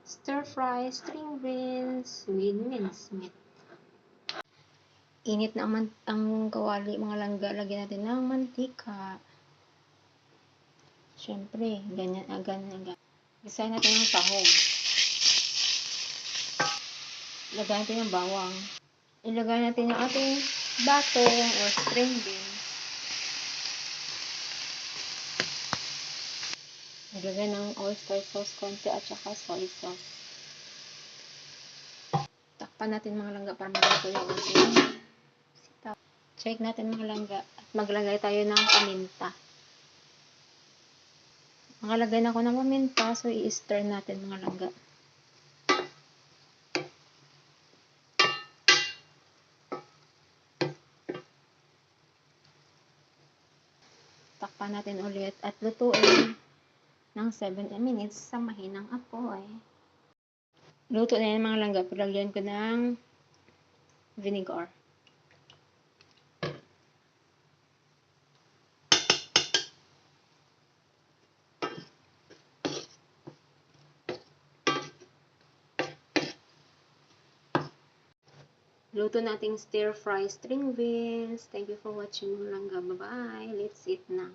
Stir-fry string beans with mincemeat. Init na ang kawali, mga langga. Lagyan natin ng mantika. Siyempre, ganyan. Isahin natin ng tahong. Lagyan natin ng bawang. Ilagay natin yung ating batong or string beans. Ilagay ng oyster sauce konti at saka soy sauce. Takpan natin mga langga para maluto yung ating sitaw. Check natin mga langga at maglagay tayo ng paminta. Makalagay na ako ng paminta, so i-stir natin mga langga. Takpan natin ulit at lutuin ng 7 minutes sa mahinang apoy. Luto na yan mga langga. Palagyan ko ng vinegar. Luto nating stir-fry string beans. Thank you for watching mga langga. Bye-bye. Let's eat na.